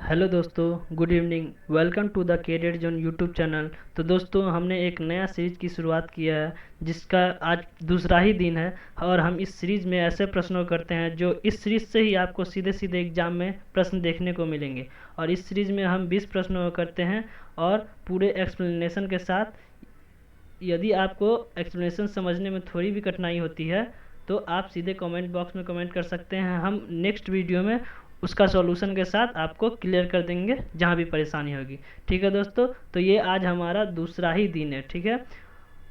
Hello दोस्तों, good evening. Welcome to the career zone YouTube channel. तो दोस्तों, हमने एक नया सीरीज की शुरुआत किया है जिसका आज दूसरा ही दिन है। और हम इस सीरीज में ऐसे प्रश्नों करते हैं जो इस सीरीज से ही आपको सीधे सीधे एग्जाम में प्रश्न देखने को मिलेंगे। और इस सीरीज में हम 20 प्रश्नों करते हैं और पूरे एक्सप्लेनेशन के साथ। यदि आपको एक्सप्लेनेशन समझने में थोड़ी भी कठिनाई होती है तो आप सीधे कमेंट बॉक्स में कमेंट कर सकते हैं। हम नेक्स्ट वीडियो में उसका सॉल्यूशन के साथ आपको क्लियर कर देंगे जहाँ भी परेशानी होगी। ठीक है दोस्तों, तो ये आज हमारा दूसरा ही दिन है। ठीक है,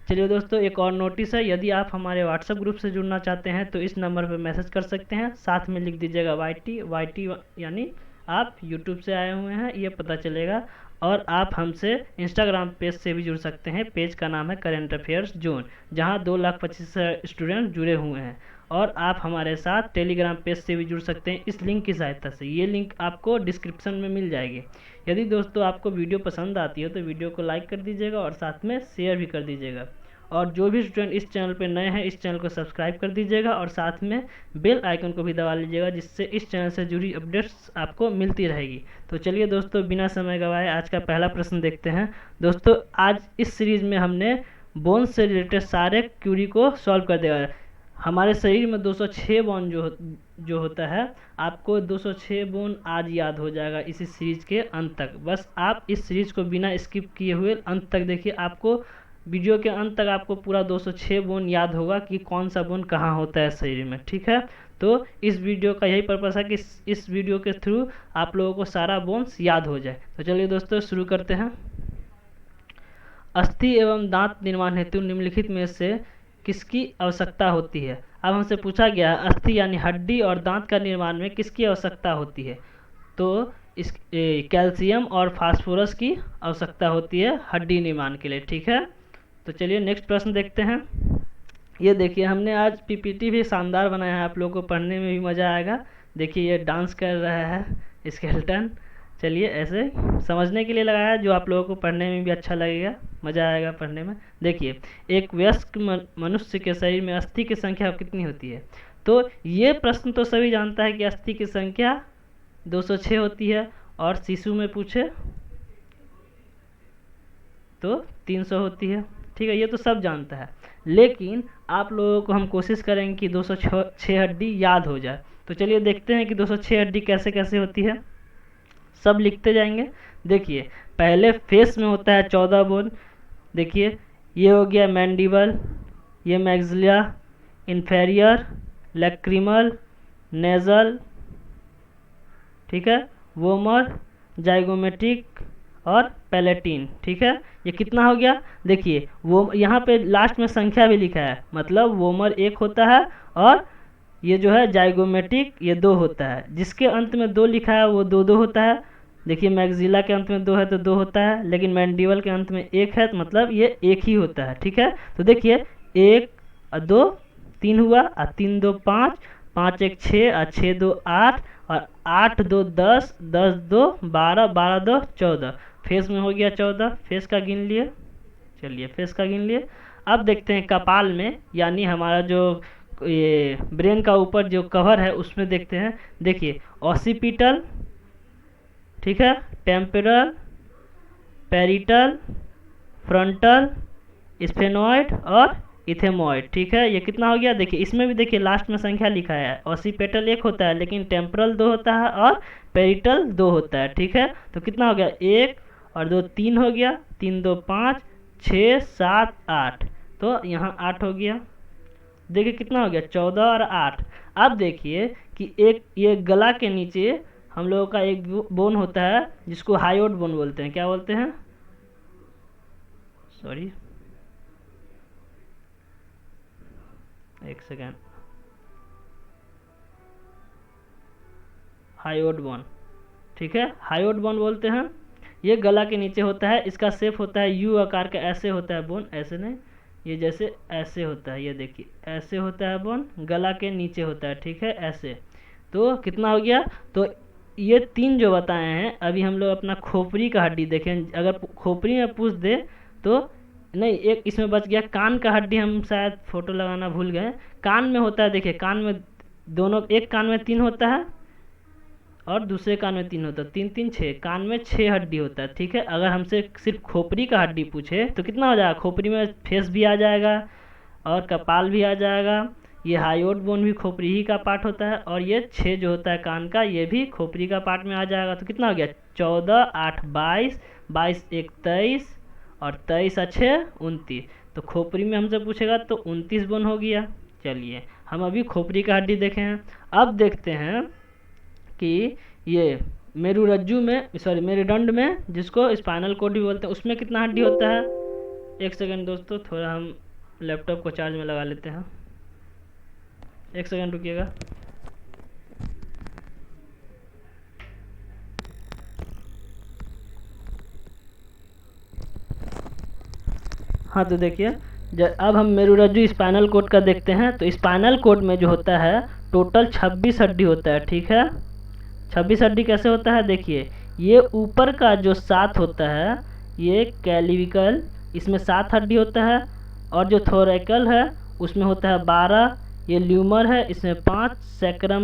चलिए दोस्तों, एक और नोटिस है। यदि आप हमारे व्हाट्सएप ग्रुप से जुड़ना चाहते हैं तो इस नंबर पर मैसेज कर सकते हैं। साथ में लिख दीजिएगा वाईटी वाईटी, यानी आप यूट्यूब से आए हुए हैं, ये पता चलेगा। और आप हमसे इंस्टाग्राम पेज से भी जुड़ सकते हैं। पेज का नाम है करेंट अफेयर्स जोन, जहां 2,25,000 स्टूडेंट जुड़े हुए हैं। और आप हमारे साथ टेलीग्राम पेज से भी जुड़ सकते हैं इस लिंक की सहायता से। ये लिंक आपको डिस्क्रिप्शन में मिल जाएगी। यदि दोस्तों आपको वीडियो पसंद आती है तो वीडियो को लाइक कर दीजिएगा और साथ में शेयर भी कर दीजिएगा। और जो भी स्टूडेंट इस चैनल पर नए हैं, इस चैनल को सब्सक्राइब कर दीजिएगा और साथ में बेल आइकन को भी दबा लीजिएगा, जिससे इस चैनल से जुड़ी अपडेट्स आपको मिलती रहेगी। तो चलिए दोस्तों, बिना समय गवाए आज का पहला प्रश्न देखते हैं। दोस्तों, आज इस सीरीज में हमने बोन से रिलेटेड सारे क्यूरी को सॉल्व कर दिया है। हमारे शरीर में 206 बोन जो होता है, आपको 206 बोन आज याद हो जाएगा इसी सीरीज के अंत तक। बस आप इस सीरीज को बिना स्किप किए हुए अंत तक देखिए। आपको वीडियो के अंत तक आपको पूरा 206 बोन याद होगा कि कौन सा बोन कहाँ होता है शरीर में। ठीक है, तो इस वीडियो का यही पर्पस है कि इस वीडियो के थ्रू आप लोगों को सारा बोन्स याद हो जाए। तो चलिए दोस्तों, शुरू करते हैं। अस्थि एवं दांत निर्माण हेतु निम्नलिखित में से किसकी आवश्यकता होती है? अब हमसे पूछा गया है अस्थि यानी हड्डी और दांत का निर्माण में किसकी आवश्यकता होती है। तो इस कैल्शियम और फास्फोरस की आवश्यकता होती है हड्डी निर्माण के लिए। ठीक है, तो चलिए नेक्स्ट प्रश्न देखते हैं। ये देखिए, हमने आज पीपीटी भी शानदार बनाया है, आप लोगों को पढ़ने में भी मज़ा आएगा। देखिए, ये डांस कर रहा है स्केलेटन। चलिए, ऐसे समझने के लिए लगाया है जो आप लोगों को पढ़ने में भी अच्छा लगेगा, मज़ा आएगा पढ़ने में। देखिए, एक वयस्क मनुष्य के शरीर में अस्थि की संख्या कितनी होती है? तो ये प्रश्न तो सभी जानता है कि अस्थि की संख्या 206 होती है। और शिशु में पूछे तो 300 होती है। ठीक है, ये तो सब जानता है। लेकिन आप लोगों को हम कोशिश करेंगे कि 206 हड्डी याद हो जाए। तो चलिए देखते हैं कि 206 हड्डी कैसे कैसे होती है। सब लिखते जाएंगे। देखिए, पहले फेस में होता है 14 बोन। देखिए, ये हो गया मैंडिबल, ये मैक्सिला इन्फेरियर, लैक्रिमल, नेजल, ठीक है, वोमर, जाइगोमेट्रिक और पैलेटिन। ठीक है, ये कितना हो गया? देखिए, वो यहाँ पे लास्ट में संख्या भी लिखा है, मतलब वोमर 1 होता है और ये जो है जाइगोमेट्रिक ये 2 होता है। जिसके अंत में 2 लिखा है वो 2 2 होता है। देखिए, मैक्सिला के अंत में 2 है तो 2 होता है, लेकिन मैंडिबल के अंत में 1 है तो मतलब ये 1 ही होता है। ठीक है, तो देखिए 1 और 2 3 हुआ, और 3 2 5, 5 1 6 और 6 2 8 और 8 2 10, 10 2 12, 12 2 14। फेस में हो गया 14, फेस का गिन लिए। चलिए, फेस का गिन लिए। अब देखते हैं कपाल में, यानी हमारा जो ये ब्रेन का ऊपर जो कवर है उसमें देखते हैं। देखिए, ऑसिपिटल, ठीक है, टेम्पोरल, पेरिटल, फ्रंटल, स्फेनॉइड और इथेमॉइड। ठीक है, ये कितना हो गया? देखिए, इसमें भी देखिए लास्ट में संख्या लिखा है। ऑसिपिटल 1 होता है, लेकिन टेम्पोरल 2 होता है और पेरिटल 2 होता है। ठीक है, तो कितना हो गया? 1 और 2 3 हो गया, 3 2 5 6 7 8, तो यहाँ 8 हो गया। देखिए कितना हो गया? 14 और 8। अब देखिए कि एक ये गला के नीचे हम लोगों का एक बोन होता है जिसको हायोड बोन बोलते हैं। क्या बोलते हैं? सॉरी, एक सेकेंड। हायोड बोन, ठीक है, हायोड बोन बोलते हैं। ये गला के नीचे होता है, इसका शेप होता है यू आकार का, ऐसे होता है बोन, ऐसे नहीं, ये जैसे ऐसे होता है। ये देखिए ऐसे होता है बोन, गला के नीचे होता है। ठीक है, ऐसे। तो कितना हो गया? तो ये 3 जो बताए हैं। अभी हम लोग अपना खोपड़ी का हड्डी देखें। अगर खोपड़ी में पूछ दे तो नहीं, एक इसमें बच गया कान का हड्डी, हम शायद फोटो लगाना भूल गए। कान में होता है, देखिए कान में दोनों, एक कान में 3 होता है और दूसरे कान में 3 होता है, 3 3 6, कान में 6 हड्डी होता है। ठीक है, अगर हमसे सिर्फ खोपड़ी का हड्डी पूछे तो कितना हो जाएगा, खोपड़ी में फेस भी आ जाएगा और कपाल भी आ जाएगा। ये हायोड बोन भी खोपड़ी ही का पार्ट होता है, और ये 6 जो होता है कान का, ये भी खोपड़ी का पार्ट में आ जाएगा। तो कितना हो गया, 14 8 22, 22 1 23, और 23 अच्छे 29। तो खोपड़ी में हमसे पूछेगा तो 29 बोन हो गया। चलिए हम अभी खोपड़ी का हड्डी देखे हैं। अब देखते हैं कि ये मेरुरज्जु में, सॉरी मेरुदंड में, जिसको स्पाइनल कोड भी बोलते हैं, उसमें कितना हड्डी होता है। एक सेकंड दोस्तों, थोड़ा हम लैपटॉप को चार्ज में लगा लेते हैं, एक सेकंड रुकिएगा। हाँ तो देखिए, अब हम मेरुरज्जु स्पाइनल कोड का देखते हैं। तो स्पाइनल कोड में जो होता है टोटल 26 हड्डी होता है। ठीक है, 26 हड्डी कैसे होता है, देखिए ये ऊपर का जो 7 होता है ये कैलिविकल, इसमें 7 हड्डी होता है, और जो थोरैकल है उसमें होता है 12, ये ल्यूमर है इसमें 5, सैक्रम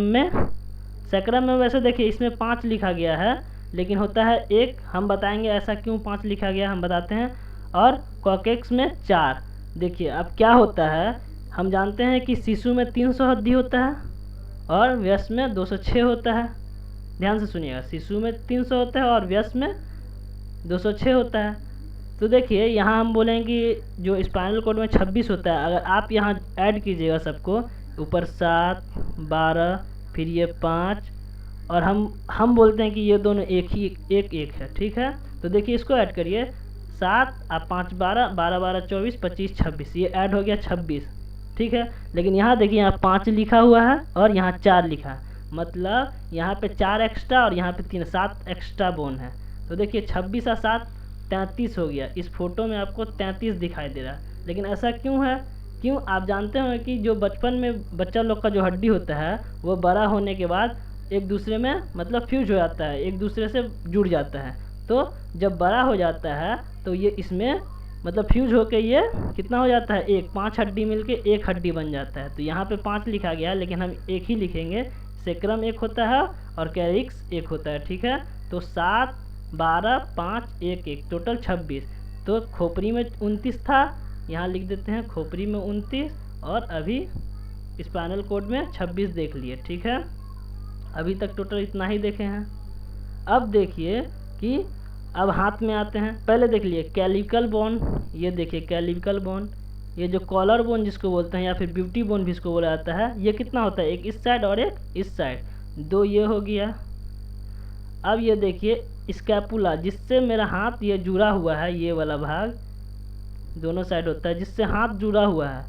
में वैसे देखिए इसमें 5 लिखा गया है, लेकिन होता है 1, हम बताएंगे ऐसा क्यों 5 लिखा गया, हम बताते हैं। और कॉकेक्स में 4। देखिए अब क्या होता है, हम जानते हैं कि शिशु में 300 हड्डी होता है और वयस्क में 206 होता है। ध्यान से सुनिएगा, शिशु में 300 होता है और वयस्क में 206 होता है। तो देखिए यहाँ हम बोलेंगे कि जो स्पाइनल कोड में 26 होता है, अगर आप यहाँ ऐड कीजिएगा सबको, ऊपर 7 12 फिर ये 5, और हम बोलते हैं कि ये दोनों एक है। ठीक है, तो देखिए इसको ऐड करिए, 7 और 5 12, 12 12 24 25 26, ये ऐड हो गया 26। ठीक है, लेकिन यहाँ देखिए यहाँ 5 लिखा हुआ है और यहाँ 4 लिखा है, मतलब यहाँ पे 4 एक्स्ट्रा और यहाँ पे 3, 7 एक्स्ट्रा बोन है। तो देखिए 26 और 7 33 हो गया। इस फोटो में आपको 33 दिखाई दे रहा है, लेकिन ऐसा क्यों है, क्यों आप जानते हो कि जो बचपन में बच्चा लोग का जो हड्डी होता है वो बड़ा होने के बाद एक दूसरे में मतलब फ्यूज हो जाता है, एक दूसरे से जुड़ जाता है। तो जब बड़ा हो जाता है तो ये इसमें मतलब फ्यूज होके ये कितना हो जाता है, एक 5 हड्डी मिलके एक हड्डी बन जाता है। तो यहाँ पे 5 लिखा गया है, लेकिन हम एक ही लिखेंगे, सेक्रम एक होता है और कैरिक्स एक होता है। ठीक है, तो 7 12 5 1 1 टोटल 26। तो खोपड़ी में 29 था, यहाँ लिख देते हैं खोपड़ी में 29, और अभी स्पाइनल कोड में 26 देख लिए। ठीक है, अभी तक टोटल इतना ही देखे हैं। अब देखिए कि अब हाथ में आते हैं। पहले देख लिए कैलिकल बोन, ये देखिए कैलिकल बोन, ये जो कॉलर बोन जिसको बोलते हैं या फिर ब्यूटी बोन भी इसको बोला जाता है, ये कितना होता है, एक इस साइड और एक इस साइड, 2 ये हो गया। अब ये देखिए स्कैपुला, जिससे मेरा हाथ ये जुड़ा हुआ है, ये वाला भाग दोनों साइड होता है जिससे हाथ जुड़ा हुआ है,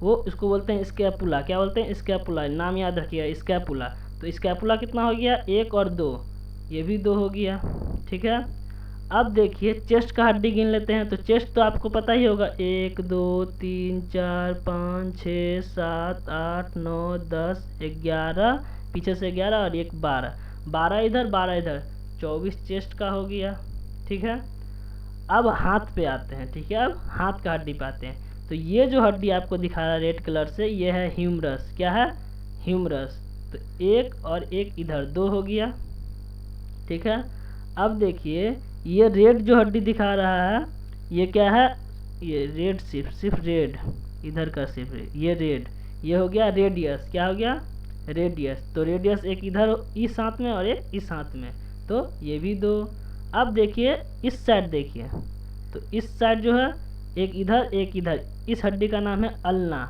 वो इसको बोलते हैं स्कैपुला। क्या बोलते हैं, स्कैपुला, नाम याद रखिएगा स्कैपुला। तो स्कैपुला कितना हो गया, 1 और 2, ये भी 2 हो गया। ठीक है, अब देखिए चेस्ट का हड्डी गिन लेते हैं। तो चेस्ट तो आपको पता ही होगा, 1 2 3 4 5 6 7 8 9 10 11, पीछे से 11 और एक 12, 12 इधर 12 इधर, 24 चेस्ट का हो गया। ठीक है, अब हाथ पे आते हैं। ठीक है, अब हाथ का हड्डी पे आते हैं। तो ये जो हड्डी आपको दिखा रहा है रेड कलर से, ये है ह्यूमरस। क्या है, ह्यूमरस। तो 1 और 1 इधर 2 हो गया। ठीक है, अब देखिए ये रेड जो हड्डी दिखा रहा है ये क्या है, ये रेड, सिर्फ रेड, इधर का सिर्फ रेड, ये रेड, ये हो गया रेडियस। क्या हो गया, रेडियस। तो रेडियस एक इधर इस हाथ में और एक इस हाथ में, तो ये भी 2। अब देखिए इस साइड, देखिए तो इस साइड जो है एक इधर एक इधर, इस हड्डी का नाम है अल्ना।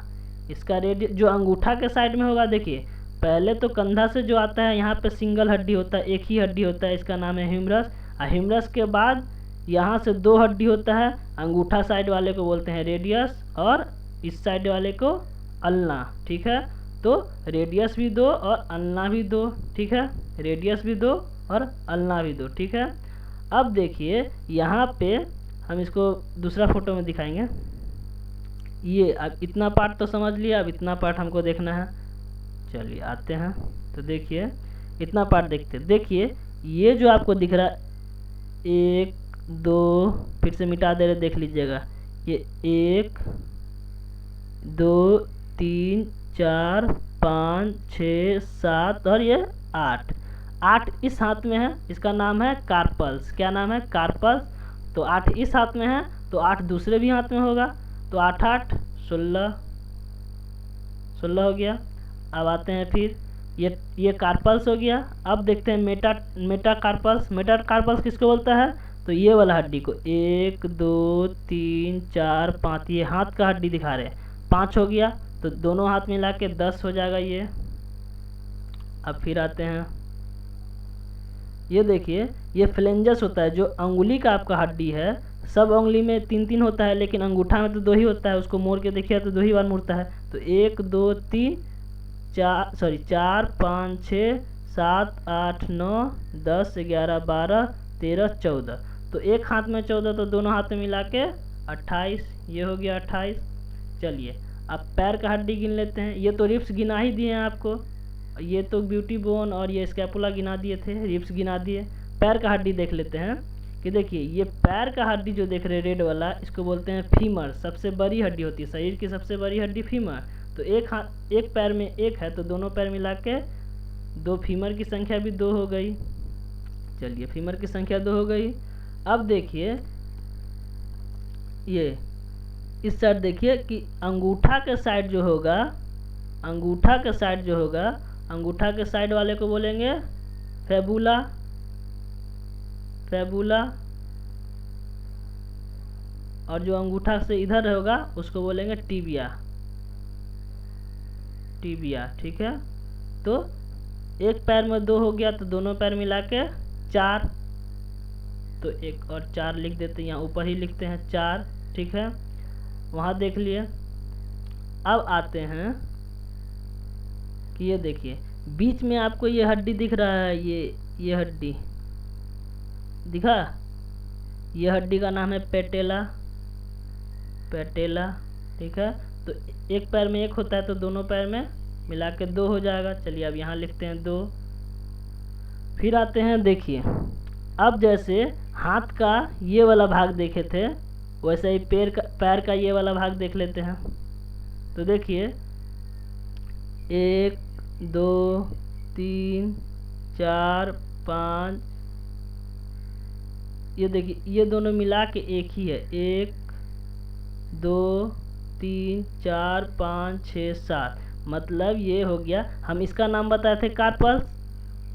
इसका रेडियस जो अंगूठा के साइड में होगा, देखिए पहले तो कंधा से जो आता है यहाँ पे सिंगल हड्डी होता है, एक ही हड्डी होता है, इसका नाम है ह्यूमरस। और ह्यूमरस के बाद यहाँ से 2 हड्डी होता है, अंगूठा साइड वाले को बोलते हैं रेडियस और इस साइड वाले को अल्ना। ठीक है, तो रेडियस भी 2 और अल्ना भी 2। ठीक है, रेडियस भी 2 और अल्ना भी 2। ठीक है, अब देखिए यहाँ पे हम इसको दूसरा फोटो में दिखाएंगे। ये अब इतना पार्ट तो समझ लिया, अब इतना पार्ट हमको देखना है। चलिए आते हैं, तो देखिए इतना पार्ट देखते। देखिए ये जो आपको दिख रहा है 1 2, फिर से मिटा दे रहे, देख लीजिएगा, ये 1 2 3 4 5 6 7 और ये 8। 8 इस हाथ में है, इसका नाम है कार्पल्स। क्या नाम है? कार्पल्स। तो 8 इस हाथ में है तो 8 दूसरे भी हाथ में होगा, तो 8 8 16 16 हो गया। अब आते हैं फिर ये कार्पल्स हो गया। अब देखते हैं मेटा कार्पल्स। मेटा कार्पल्स किसको बोलता है? तो ये वाला हड्डी को। 1 2 3 4 5, ये हाथ का हड्डी दिखा रहे हैं। 5 हो गया, तो दोनों हाथ मिला के 10 हो जाएगा ये। अब फिर आते हैं, ये देखिए ये फ्लेंजस होता है, जो अंगुली का आपका हड्डी है। सब उंगली में 3 3 होता है, लेकिन अंगूठा में तो 2 ही होता है। उसको मोड़ के देखिए तो 2 ही बार मुड़ता है। तो 1 2 3 4 5 6 7 8 9 10 11 12 13 14। तो एक हाथ में 14, तो दोनों हाथ में मिला के 28। ये हो गया 28। चलिए अब पैर का हड्डी गिन लेते हैं। ये तो रिब्स गिना ही दिए हैं आपको, ये तो ब्यूटी बोन और ये स्कैपुला गिना दिए थे, रिब्स गिना दिए। पैर का हड्डी देख लेते हैं कि देखिए ये पैर का हड्डी जो देख रहे हैं रेड वाला, इसको बोलते हैं फीमर। सबसे बड़ी हड्डी होती है, शरीर की सबसे बड़ी हड्डी फीमर। तो एक पैर में एक है, तो दोनों पैर मिला के 2, फीमर की संख्या भी 2 हो गई। चलिए फीमर की संख्या 2 हो गई। अब देखिए ये इस साइड देखिए कि अंगूठा के साइड जो होगा, अंगूठा के साइड जो होगा, अंगूठा के साइड वाले को बोलेंगे फेबुला। फेबुला। और जो अंगूठा से इधर होगा उसको बोलेंगे टिबिया। टिबिया, ठीक है। तो एक पैर में 2 हो गया, तो दोनों पैर मिला के 4। तो 1 और 4 लिख देते हैं, यहाँ ऊपर ही लिखते हैं 4, ठीक है। वहाँ देख लिए। अब आते हैं कि ये देखिए बीच में आपको ये हड्डी दिख रहा है, ये हड्डी दिखा? ये हड्डी का नाम है पेटेला। पेटेला, ठीक है। तो एक पैर में 1 होता है, तो दोनों पैर में मिला के 2 हो जाएगा। चलिए अब यहाँ लिखते हैं 2। फिर आते हैं, देखिए अब जैसे हाथ का ये वाला भाग देखे थे, वैसे ही पैर का ये वाला भाग देख लेते हैं। तो देखिए 1 2 3 4 5, ये देखिए ये दोनों मिला के एक ही है। 1 2 3 4 5 6 7, मतलब ये हो गया। हम इसका नाम बताए थे कार्पल्स,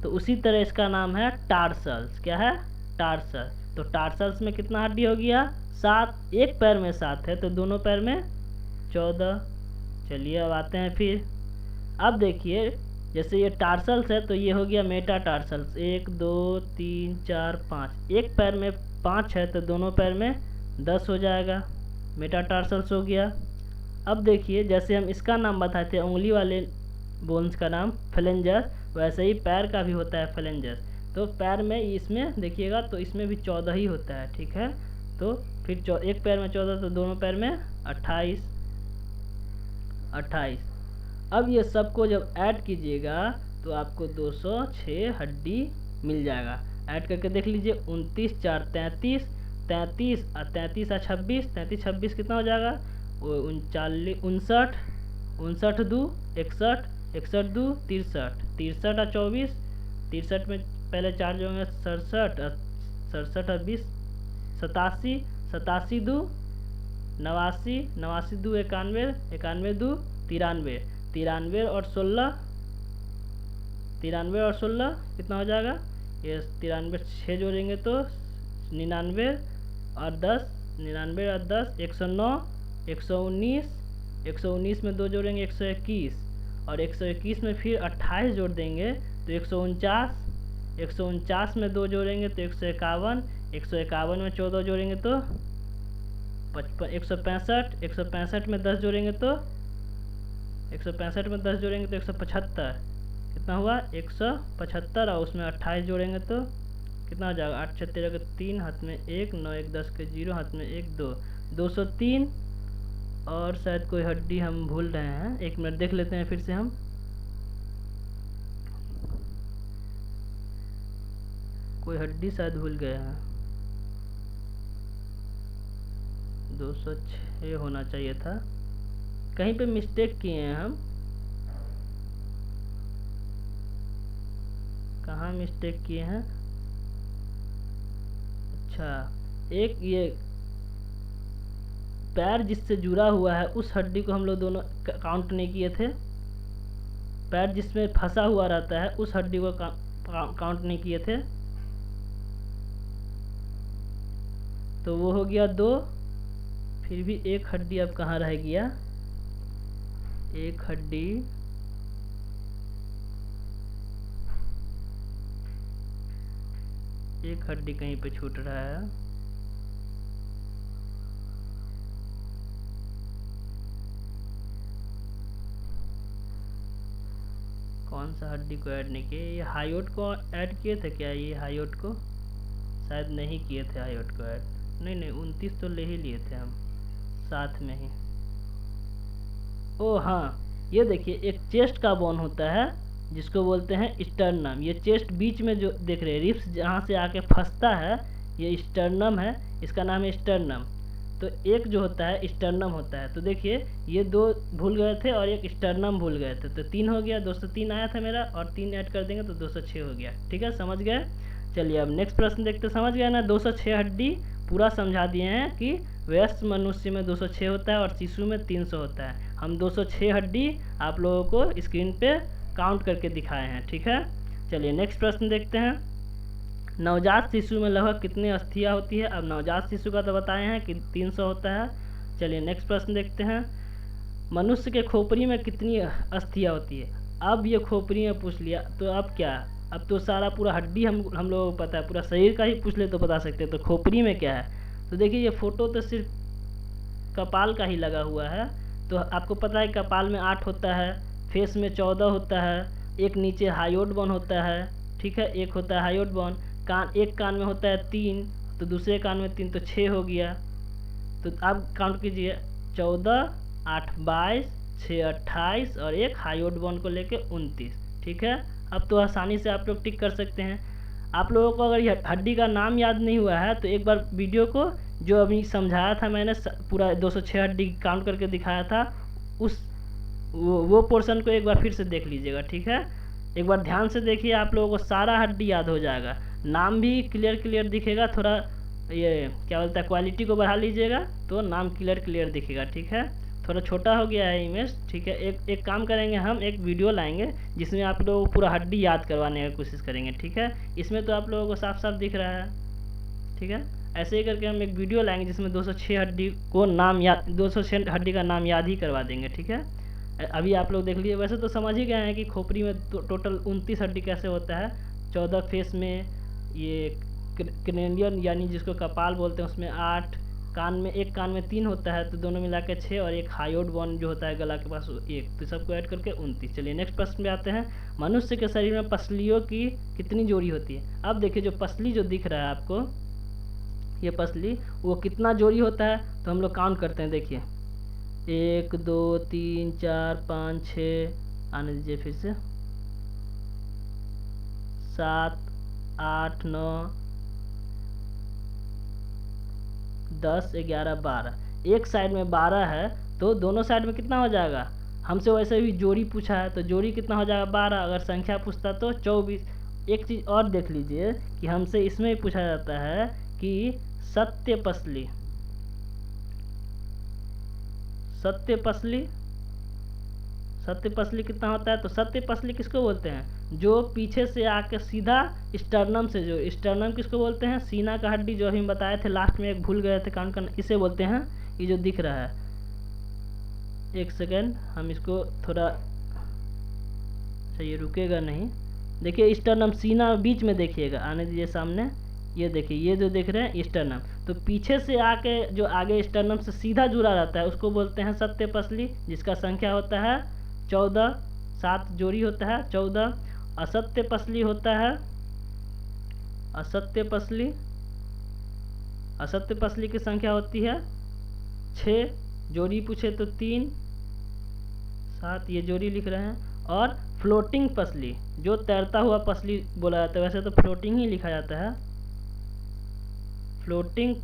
तो उसी तरह इसका नाम है टार्सल्स। क्या है? टार्सल्स। तो टार्सल्स में कितना हड्डी हो गया? 7। एक पैर में 7 है, तो दोनों पैर में 14। चलिए अब आते हैं फिर। अब देखिए जैसे ये टार्सल्स है, तो ये हो गया मेटा टार्सल्स। 1 2 3 4 5, एक पैर में 5 है, तो दोनों पैर में 10 हो जाएगा। मेटा टार्सल्स हो गया। अब देखिए जैसे हम इसका नाम बताए थे, उंगली वाले बोन्स का नाम फ्लेंजस, वैसे ही पैर का भी होता है फ्लेंजस। तो पैर में इसमें देखिएगा तो इसमें भी 14 ही होता है, ठीक है। तो फिर एक पैर में 14, तो दोनों पैर में 28। 28। अब ये सबको जब ऐड कीजिएगा तो आपको 206 हड्डी मिल जाएगा। ऐड करके देख लीजिए, 29 4 33, 33 और 33 और 26, 33 26 कितना हो जाएगा? वो 39 59, 59 2 61, 61 2 63, 63 और 24, 63 में पहले 4 जो होंगे 67, और 67 और 20 87, 87 2 89, 89 2 91, 91 2 93, 93 और 16, 93 और 16 कितना हो जाएगा? ये 93 6 जोड़ेंगे तो 99 और 10, 99 और 10 109, 119, 119 में 2 जोड़ेंगे 121, और 121 में फिर 28 जोड़ देंगे तो 149, 149 में 2 जोड़ेंगे तो 151, 151 में 14 जोड़ेंगे तो 55, 165, 165 में 10 जोड़ेंगे तो 165 में 10 जोड़ेंगे तो 175, कितना हुआ? 175, और उसमें 28 जोड़ेंगे तो कितना हो जाएगा? 8 6 13 के 3, हाथ में 1, 9 1 10 के 0, हाथ में 1 2, 203। और शायद कोई हड्डी हम भूल रहे हैं, 1 मिनट देख लेते हैं फिर से हम। कोई हड्डी शायद भूल गए हैं, 206 होना चाहिए था, कहीं पे मिस्टेक किए हैं हम। कहाँ कहाँ मिस्टेक किए हैं। अच्छा, एक ये पैर जिससे जुड़ा हुआ है उस हड्डी को हम लोग दोनों काउंट नहीं किए थे। पैर जिसमें फंसा हुआ रहता है उस हड्डी को काउंट नहीं किए थे, तो वो हो गया 2। फिर भी एक हड्डी अब कहाँ रह गया, एक हड्डी कहीं पे छूट रहा है। कौन सा हड्डी को ऐड नहीं किए, ये हायोट को ऐड किए थे क्या, ये हायोट को शायद नहीं किए थे, हायोट को ऐड नहीं 29 तो ले ही लिए थे हम साथ में ही। ओ हाँ, ये देखिए एक चेस्ट का बोन होता है जिसको बोलते हैं स्टर्नम। ये चेस्ट बीच में जो देख रहे हैं रिब्स जहाँ से आके फंसता है, ये स्टर्नम है, इसका नाम है स्टर्नम। तो एक जो होता है स्टर्नम होता है। तो देखिए ये 2 भूल गए थे और एक स्टर्नम भूल गए थे, तो 3 हो गया। 203 आया था मेरा और 3 ऐड कर देंगे तो 206 हो गया। ठीक है, समझ गए। चलिए अब नेक्स्ट प्रश्न देखते। समझ गए ना, 206 हड्डी पूरा समझा दिए हैं कि वयस्क मनुष्य में 206 होता है और शिशु में 300 होता है। हम 206 हड्डी आप लोगों को स्क्रीन पे काउंट करके दिखाए हैं। ठीक है, चलिए नेक्स्ट प्रश्न देखते हैं। नवजात शिशु में लगभग कितनी अस्थियाँ होती है। अब नवजात शिशु का तो बताए हैं कि 300 होता है। चलिए नेक्स्ट प्रश्न देखते हैं। मनुष्य के खोपड़ी में कितनी अस्थियाँ होती है। अब ये खोपड़ी में पूछ लिया तो अब क्या, अब तो सारा पूरा हड्डी हम लोगों को पता है, पूरा शरीर का ही पूछ ले तो बता सकते हैं। तो खोपड़ी में क्या है, तो देखिए ये फोटो तो सिर्फ कपाल का ही लगा हुआ है। तो आपको पता है कपाल में 8 होता है, फेस में 14 होता है, एक नीचे हायोट बोन होता है। ठीक है, एक होता है हायोट बोन। एक कान में होता है 3, तो दूसरे कान में 3, तो 6 हो गया। तो आप काउंट कीजिए, 14, 8 22, 6 28 और एक हायोट बोन को लेके 29। ठीक है, अब तो आसानी से आप लोग टिक कर सकते हैं। आप लोगों को अगर ये हड्डी का नाम याद नहीं हुआ है तो एक बार वीडियो को जो अभी समझाया था मैंने, पूरा 206 हड्डी काउंट करके दिखाया था, उस वो पोर्शन को एक बार फिर से देख लीजिएगा। ठीक है, एक बार ध्यान से देखिए, आप लोगों को सारा हड्डी याद हो जाएगा, नाम भी क्लियर दिखेगा। थोड़ा ये क्या बोलता है, क्वालिटी को बढ़ा लीजिएगा तो नाम क्लियर दिखेगा। ठीक है, थोड़ा छोटा हो गया है इमेज। ठीक है, एक काम करेंगे, हम एक वीडियो लाएंगे जिसमें आप लोगों को पूरा हड्डी याद करवाने की कोशिश करेंगे। ठीक है, इसमें तो आप लोगों को साफ दिख रहा है। ठीक है, ऐसे ही करके हम एक वीडियो लाएंगे जिसमें 206 हड्डी को नाम याद, 206 हड्डी का नाम याद ही करवा देंगे। ठीक है, अभी आप लोग देख लीजिए। वैसे तो समझ ही गए हैं कि खोपड़ी में टोटल 29 हड्डी कैसे होता है। 14 फेस में, ये क्रेनियन यानी जिसको कपाल बोलते हैं उसमें 8, कान में एक कान में 3 होता है, तो दोनों मिला के 6 और एक हायोट बोन जो होता है गला के पास 1, तो सबको ऐड करके 29। चलिए नेक्स्ट प्रश्न में आते हैं। मनुष्य के शरीर में पसलियों की कितनी जोड़ी होती है। अब देखिए जो पसली जो दिख रहा है आपको, ये पसली, वो कितना जोड़ी होता है तो हम लोग काउंट करते हैं। देखिए 1 2 3 4 5 6, आने दीजिए फिर से, 7 8 9 10 11 12। एक साइड में 12 है तो दोनों साइड में कितना हो जाएगा। हमसे वैसे भी जोड़ी पूछा है तो जोड़ी कितना हो जाएगा 12। अगर संख्या पूछता तो 24। एक चीज़ और देख लीजिए कि हमसे इसमें पूछा जाता है कि सत्य पसली, सत्य पसली कितना होता है। तो सत्य पसली किसको बोलते हैं, जो पीछे से आके सीधा स्टर्नम से, जो स्टर्नम किसको बोलते हैं, सीना का हड्डी जो हम बताए थे लास्ट में, एक भूल गए थे काउंट करना, इसे बोलते हैं। ये जो दिख रहा है, एक सेकेंड हम इसको थोड़ा, अच्छा ये रुकेगा नहीं। देखिए स्टर्नम, सीना बीच में देखिएगा, आने दीजिए सामने, ये देखिए ये जो देख रहे हैं स्टर्नम, तो पीछे से आके जो आगे स्टर्नम से सीधा जुड़ा रहता है उसको बोलते हैं सत्य पसली, जिसका संख्या होता है 14, 7 जोड़ी होता है 14। असत्य पसली होता है, असत्य पसली की संख्या होती है 6, जोड़ी पूछे तो 3 7, ये जोड़ी लिख रहे हैं। और फ्लोटिंग पसली, जो तैरता हुआ पसली बोला जाता है, वैसे तो फ्लोटिंग ही लिखा जाता है, फ्लोटिंग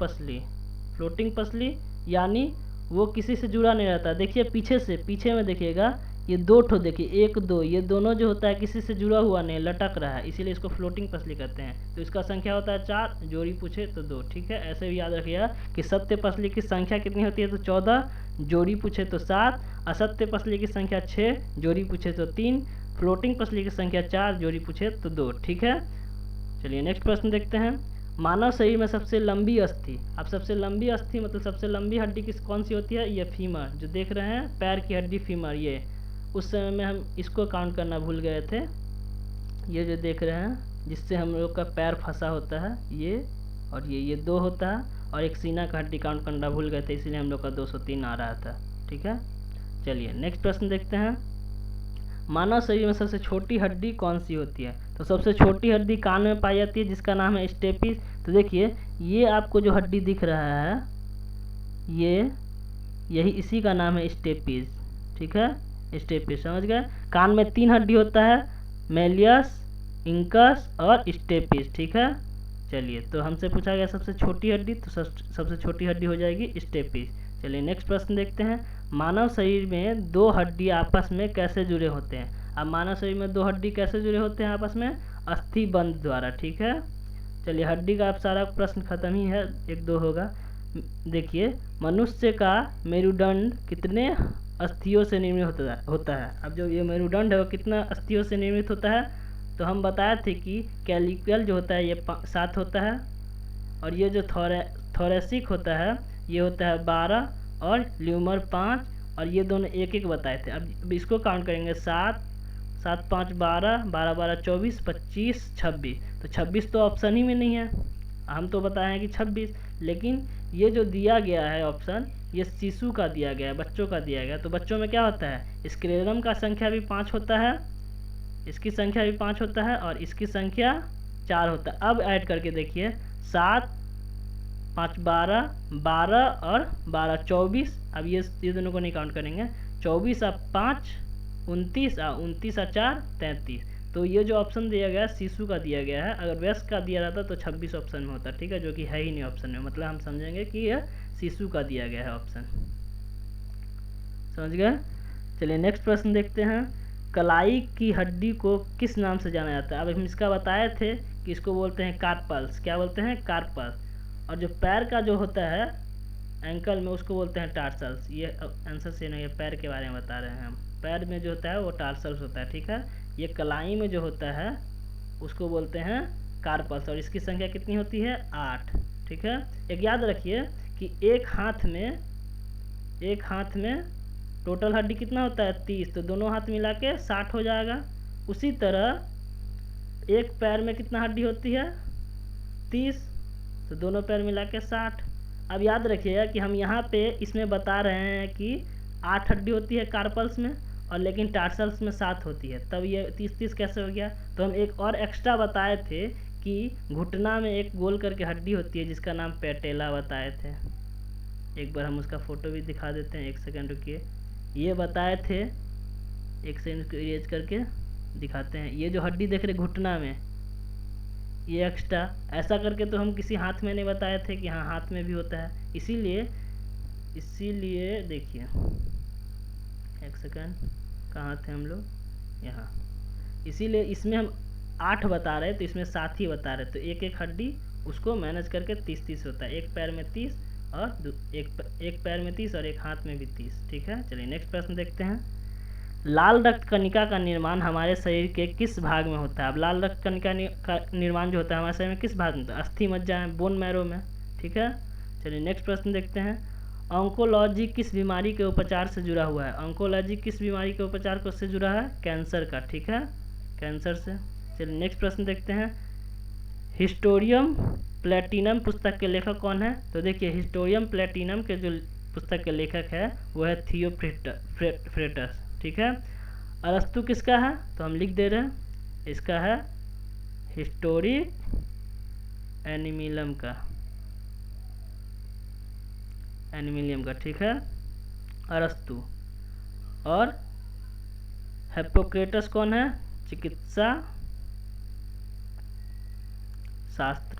पसली यानी वो किसी से जुड़ा नहीं रहता। देखिए पीछे में देखिएगा ये दो ठो देखिए, एक दो, ये दोनों जो होता है किसी से जुड़ा हुआ नहीं, लटक रहा है, इसीलिए इसको फ्लोटिंग पसली कहते हैं। तो इसका संख्या होता है 4, जोड़ी पूछे तो 2। ठीक है, ऐसे भी याद रखिएगा कि सत्य पसली की संख्या कितनी होती है तो 14, जोड़ी पूछे तो 7, असत्य पसली की संख्या 6, जोड़ी पूछे तो 3, फ्लोटिंग पसली की संख्या 4, जोड़ी पूछे तो 2। ठीक है, चलिए नेक्स्ट प्रश्न देखते हैं। मानव शरीर में सबसे लंबी अस्थि, अब सबसे लंबी अस्थि मतलब सबसे लंबी हड्डी कौन सी होती है? ये फीमर, जो देख रहे हैं पैर की हड्डी फीमर। ये उस समय में हम इसको काउंट करना भूल गए थे। ये जो देख रहे हैं जिससे हम लोग का पैर फंसा होता है, ये और ये 2 होता है, और एक सीना का हड्डी काउंट करना भूल गए थे, इसलिए हम लोग का 203 आ रहा था। ठीक है, चलिए नेक्स्ट प्रश्न देखते हैं। मानव शरीर में सबसे छोटी हड्डी कौन सी होती है? तो सबसे छोटी हड्डी कान में पाई जाती है, जिसका नाम है स्टेपिस। तो देखिए, ये आपको जो हड्डी दिख रहा है, यही इसी का नाम है स्टेपिस। ठीक है, स्टेपिस, समझ गए? कान में 3 हड्डी होता है, मेलियस, इंकस और स्टेपिस। ठीक है, चलिए, तो हमसे पूछा गया सबसे छोटी हड्डी, तो सबसे छोटी हड्डी हो जाएगी स्टेपिस। चलिए नेक्स्ट प्रश्न देखते हैं। मानव शरीर में 2 हड्डी आपस में कैसे जुड़े होते हैं? अब मानव शरीर में 2 हड्डी कैसे जुड़े होते हैं आपस में? अस्थि बंध द्वारा। ठीक है, चलिए हड्डी का अब सारा प्रश्न खत्म ही है, 1-2 होगा। देखिए, मनुष्य का मेरुदंड कितने अस्थियों से निर्मित होता है? अब जो ये मेरुदंड है वो कितना अस्थियों से निर्मित होता है? तो हम बताए थे कि कैलिकल जो होता है ये 7 होता है, और ये जो थोरेसिक होता है ये होता है 12, और ल्यूमर 5, और ये दोनों 1-1 बताए थे। अब इसको काउंट करेंगे, 7, 7, 5, 12, 12, 12, 24, 25, 26। तो 26 तो ऑप्शन ही में नहीं है, हम तो बताए हैं कि 26। लेकिन ये जो दिया गया है ऑप्शन, ये शिशु का दिया गया है, बच्चों का दिया गया है। तो बच्चों में क्या होता है? स्क्लेरम का संख्या भी 5 होता है, इसकी संख्या भी 5 होता है, और इसकी संख्या 4 होता है। अब ऐड करके देखिए, 7, 5, 12, 12 और 12, 24। अब ये दोनों को नहीं काउंट करेंगे। 24 और 5, 29, और 29 और 4, 33। तो ये जो ऑप्शन दिया गया है शिशु का दिया गया है। अगर वयस्क का दिया रहता तो 26 ऑप्शन में होता। ठीक है, जो कि है ही नहीं ऑप्शन में, मतलब हम समझेंगे कि यह शिशु का दिया गया है ऑप्शन। समझ गए? चलिए नेक्स्ट प्रश्न देखते हैं। कलाई की हड्डी को किस नाम से जाना जाता है? अब हम इसका बताए थे कि इसको बोलते हैं कार्पल्स। क्या बोलते हैं? कार्पल्स। और जो पैर का जो होता है एंकल में, उसको बोलते हैं टार्सल्स। ये आंसर से नहीं, ये पैर के बारे में बता रहे हैं हम। पैर में जो होता है वो टार्सल्स होता है। ठीक है, ये कलाई में जो होता है उसको बोलते हैं कार्पल्स, और इसकी संख्या कितनी होती है? 8। ठीक है, एक याद रखिए कि एक हाथ में टोटल हड्डी कितना होता है? 30। तो दोनों हाथ मिला के 60 हो जाएगा। उसी तरह एक पैर में कितना हड्डी होती है? 30। तो दोनों पैर मिला के 60। अब याद रखिएगा कि हम यहाँ पे इसमें बता रहे हैं कि 8 हड्डी होती है कार्पल्स में, और लेकिन टार्सल्स में 7 होती है। तब ये 30-30 कैसे हो गया? तो हम एक और एक्स्ट्रा बताए थे कि घुटना में एक गोल करके हड्डी होती है जिसका नाम पैटेला बताए थे। एक बार हम उसका फोटो भी दिखा देते हैं, 1 सेकंड रुकिए। ये बताए थे, 1 सेकंड इरेज करके दिखाते हैं। ये जो हड्डी देख रहे घुटना में, ये एक्स्ट्रा ऐसा करके तो हम किसी हाथ में नहीं बताए थे कि हाँ हाथ में भी होता है। इसीलिए देखिए, 1 सेकंड, कहाँ थे हम लोग? यहाँ। इसीलिए इसमें हम 8 बता रहे, तो इसमें 7 ही बता रहे। तो एक हड्डी उसको मैनेज करके 30-30 होता है। एक पैर में 30 और एक पैर में 30 और एक हाथ में भी 30। ठीक है, चलिए नेक्स्ट प्रश्न देखते हैं। लाल रक्त कणिका का निर्माण हमारे शरीर के किस भाग में होता है? अब लाल रक्त कणिका का निर्माण जो होता है हमारे शरीर में किस भाग में होता है? अस्थि मज्जा में, बोन मैरो में। ठीक है, चलिए नेक्स्ट प्रश्न देखते हैं। ऑन्कोलॉजी किस बीमारी के उपचार से जुड़ा हुआ है? ऑन्कोलॉजी किस बीमारी के उपचार को से जुड़ा है? कैंसर का। ठीक है, कैंसर से। चलिए नेक्स्ट प्रश्न देखते हैं। हिस्टोरियम प्लेटिनम पुस्तक के लेखक कौन है? तो देखिए, हिस्टोरियम प्लेटिनम के जो पुस्तक के लेखक है वो है थियोफ्रेटस। ठीक है, अरस्तु किसका है? तो हम लिख दे रहे हैं, इसका है हिस्टोरी एनिमिलियम का। ठीक है, अरस्तु। और हिप्पोक्रेटस कौन है? चिकित्सा शास्त्र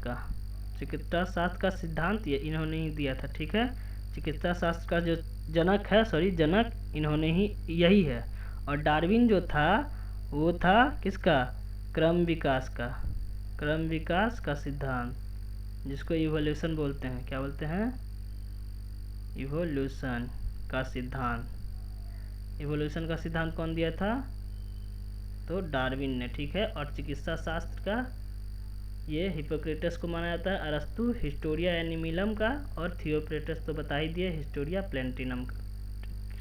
का सिद्धांत ये इन्होंने ही दिया था। ठीक है, चिकित्सा शास्त्र का जो जनक है, जनक इन्होंने ही यही है। और डार्विन जो था वो था किसका, क्रम विकास का, क्रम विकास का सिद्धांत, जिसको इवोल्यूशन बोलते हैं। क्या बोलते हैं, इवोल्यूशन का सिद्धांत। इवोल्यूशन का सिद्धांत कौन दिया था, तो डार्विन ने, ठीक है। और चिकित्सा शास्त्र का ये हिपोक्रेटस को माना जाता है, अरस्तु हिस्टोरिया एनिमिलम का, और थियोक्रेटस तो बता ही दिए हिस्टोरिया प्लेंटिनम का,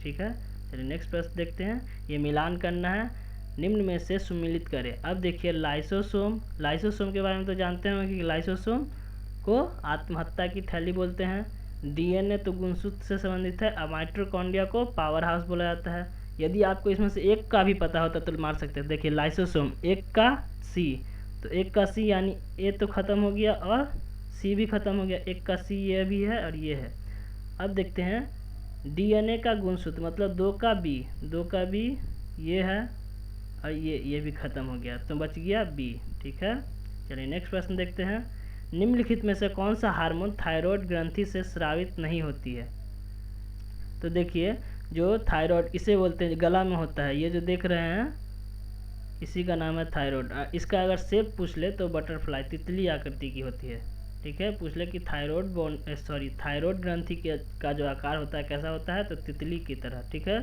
ठीक है। चलिए नेक्स्ट प्रश्न देखते हैं। ये मिलान करना है, निम्न में से सुमिलित करें। अब देखिए लाइसोसोम, लाइसोसोम के बारे में तो जानते हैं कि लाइसोसोम को आत्महत्या की थैली बोलते हैं। डीएनए तो गुणसूत्र से संबंधित है। अब माइटोकॉन्ड्रिया को पावर हाउस बोला जाता है। यदि आपको इसमें से एक का भी पता होता तो मार सकते हैं। देखिए लाइसोसोम, एक का सी, तो एक का सी यानी ए तो खत्म हो गया और सी भी खत्म हो गया, एक का सी ये भी है और ये है। अब देखते हैं डीएनए का गुणसूत्र, मतलब दो का बी ये है और ये भी खत्म हो गया, तो बच गया बी, ठीक है। चलिए नेक्स्ट प्रश्न देखते हैं। निम्नलिखित में से कौन सा हार्मोन थायराइड ग्रंथि से स्रावित नहीं होती है। तो देखिए जो थायराइड, इसे बोलते हैं गला में होता है, ये जो देख रहे हैं इसी का नाम है थायराइड। इसका अगर शेप पूछ ले तो बटरफ्लाई, तितली आकृति की होती है, ठीक है। पूछ ले कि थायराइड ग्रंथि का जो आकार होता है कैसा होता है, तो तितली की तरह, ठीक है।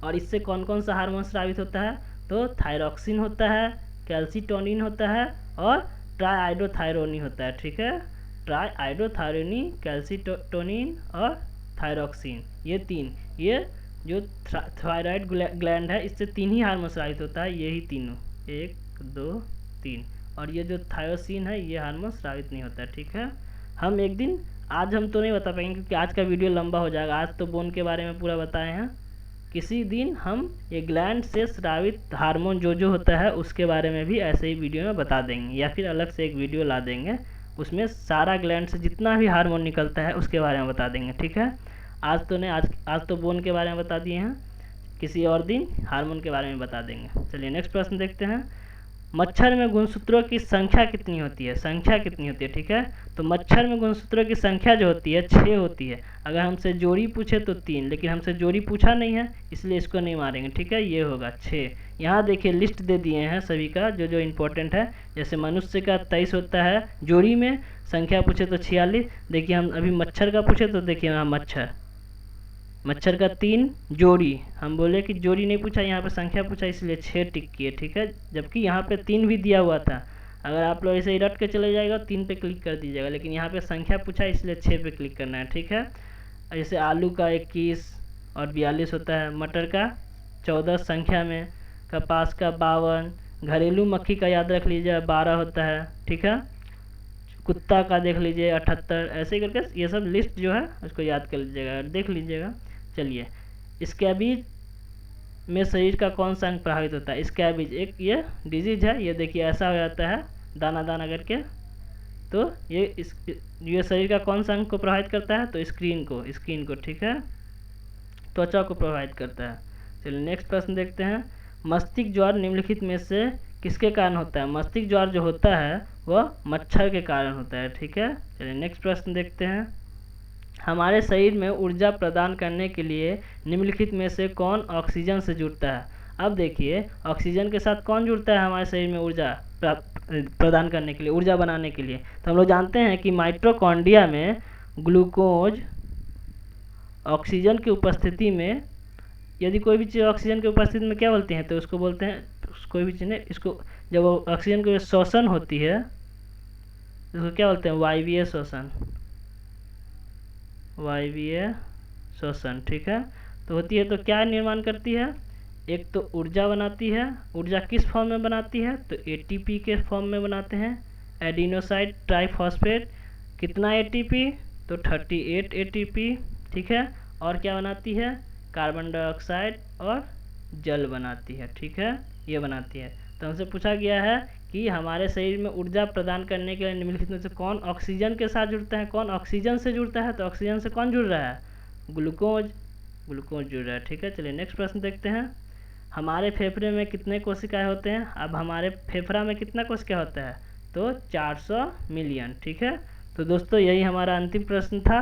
और इससे कौन कौन सा हार्मोन स्रावित होता है, तो थायरॉक्सिन होता है, कैल्सीटोनिन होता है और ट्राइआइडोथायरोनी होता है, ठीक है। ट्राइआइडोथायरोनी, कैल्सीटोनिन और थायरॉक्सिन, ये तीन, ये जो थायराइड ग्लैंड है इससे तीन ही हार्मोन स्रावित होता है, यही तीनों, 1 2 3। और ये जो थायोसिन है ये हार्मोन स्रावित नहीं होता है, ठीक है। हम एक दिन, आज हम तो नहीं बता पाएंगे क्योंकि आज का वीडियो लंबा हो जाएगा, आज तो बोन के बारे में पूरा बताए हैं। किसी दिन हम ये ग्लैंड से स्रावित हार्मोन जो होता है उसके बारे में भी ऐसे ही वीडियो में बता देंगे, या फिर अलग से एक वीडियो ला देंगे, उसमें सारा ग्लैंड से जितना भी हार्मोन निकलता है उसके बारे में बता देंगे, ठीक है। आज तो नहीं, आज तो बोन के बारे में बता दिए हैं, किसी और दिन हार्मोन के बारे में बता देंगे। चलिए नेक्स्ट प्रश्न देखते हैं। मच्छर में गुणसूत्रों की संख्या कितनी होती है, संख्या कितनी होती है, ठीक है। तो मच्छर में गुणसूत्रों की संख्या जो होती है 6 होती है। अगर हमसे जोड़ी पूछे तो 3, लेकिन हमसे जोड़ी पूछा नहीं है इसलिए इसको नहीं मारेंगे, ठीक है। ये होगा 6। यहाँ देखिए लिस्ट दे दिए हैं सभी का जो जो इम्पोर्टेंट है। जैसे मनुष्य का 23 होता है जोड़ी में, संख्या पूछे तो 46। देखिए हम अभी मच्छर का पूछे तो देखिए यहाँ मच्छर का 3 जोड़ी, हम बोले कि जोड़ी नहीं पूछा, यहाँ पे संख्या पूछा इसलिए 6 टिक किए, ठीक है। जबकि यहाँ पे 3 भी दिया हुआ था, अगर आप लोग ऐसे ही रट के चले जाएगा 3 पे क्लिक कर दीजिएगा, लेकिन यहाँ पे संख्या पूछा इसलिए 6 पे क्लिक करना है, ठीक है। जैसे आलू का 21 और 42 होता है, मटर का 14 संख्या में, कपास का 52, घरेलू मक्खी का याद रख लीजिए 12 होता है, ठीक है। कुत्ता का देख लीजिए 78, ऐसे ही करके ये सब लिस्ट जो है उसको याद कर लीजिएगा, देख लीजिएगा। चलिए स्कैबीज में शरीर का कौन सा अंग प्रभावित होता है। स्कैबीज एक ये डिजीज है, ये देखिए ऐसा हो जाता है दाना दाना करके, तो ये शरीर का कौन सा अंग को प्रभावित करता है, तो स्किन को, ठीक है, त्वचा को प्रभावित करता है। चलिए नेक्स्ट प्रश्न देखते हैं। मस्तिष्क ज्वार निम्नलिखित में से किसके कारण होता है। मस्तिष्क ज्वार जो होता है वह मच्छर के कारण होता है, ठीक है। चलिए नेक्स्ट प्रश्न देखते हैं। हमारे शरीर में ऊर्जा प्रदान करने के लिए निम्नलिखित में से कौन ऑक्सीजन से जुड़ता है। अब देखिए ऑक्सीजन के साथ कौन जुड़ता है हमारे शरीर में ऊर्जा प्रदान करने के लिए, ऊर्जा बनाने के लिए। तो हम लोग जानते हैं कि माइटोकॉन्ड्रिया में ग्लूकोज ऑक्सीजन की उपस्थिति में, यदि कोई भी चीज़ ऑक्सीजन की उपस्थिति में क्या बोलते हैं, तो उसको बोलते हैं, कोई भी चीज़ इसको जब ऑक्सीजन की शोषण होती है इसको क्या बोलते हैं, वायवीय शोषण, ठीक है। तो होती है तो क्या निर्माण करती है, एक तो ऊर्जा बनाती है। ऊर्जा किस फॉर्म में बनाती है, तो एटीपी के फॉर्म में बनाते हैं, एडिनोसाइड ट्राइफॉस्फेट। कितना एटीपी, तो 38 एटीपी, ठीक है। और क्या बनाती है, कार्बन डाइऑक्साइड और जल बनाती है, ठीक है, ये बनाती है। तो हमसे पूछा गया है कि हमारे शरीर में ऊर्जा प्रदान करने के लिए निम्नलिखित में से कौन ऑक्सीजन के साथ जुड़ता है, कौन ऑक्सीजन से जुड़ता है। तो ऑक्सीजन से कौन जुड़ रहा है, ग्लूकोज जुड़ रहा है, ठीक है। चलिए नेक्स्ट प्रश्न देखते हैं। हमारे फेफड़े में कितने कोशिकाएं होते हैं। अब हमारे फेफड़ा में कितना कोशिका होता है, तो 400 मिलियन, ठीक है। तो दोस्तों यही हमारा अंतिम प्रश्न था।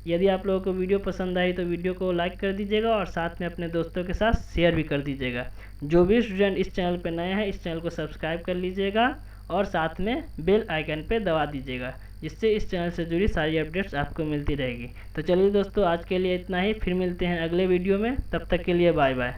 यदि आप लोगों को वीडियो पसंद आई तो वीडियो को लाइक कर दीजिएगा और साथ में अपने दोस्तों के साथ शेयर भी कर दीजिएगा। जो भी स्टूडेंट इस चैनल पर नए हैं इस चैनल को सब्सक्राइब कर लीजिएगा और साथ में बेल आइकन पे दबा दीजिएगा, जिससे इस चैनल से जुड़ी सारी अपडेट्स आपको मिलती रहेगी। तो चलिए दोस्तों, आज के लिए इतना ही, फिर मिलते हैं अगले वीडियो में। तब तक के लिए बाय बाय।